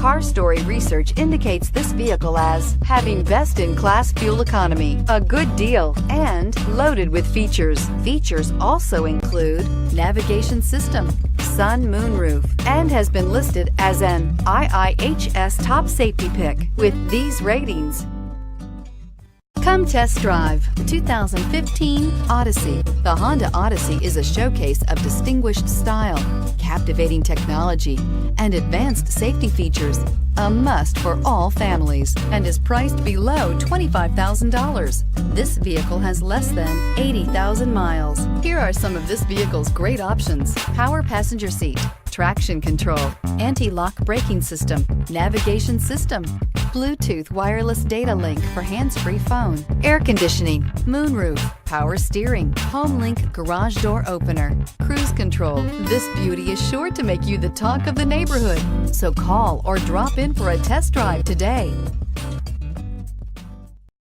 Car Story research indicates this vehicle as having best-in-class fuel economy, a good deal, and loaded with features. Features also include navigation system, sun moonroof, and has been listed as an IIHS top safety pick with these ratings. Come test drive the 2015 Odyssey. The Honda Odyssey is a showcase of distinguished style, captivating technology, and advanced safety features. A must for all families and is priced below $25,000. This vehicle has less than 80,000 miles. Here are some of this vehicle's great options: power passenger seat, traction control, anti-lock braking system, navigation system, Bluetooth wireless data link for hands-free phone, air conditioning, moonroof, power steering, HomeLink garage door opener, cruise control. This beauty is sure to make you the talk of the neighborhood. So call or drop in for a test drive today.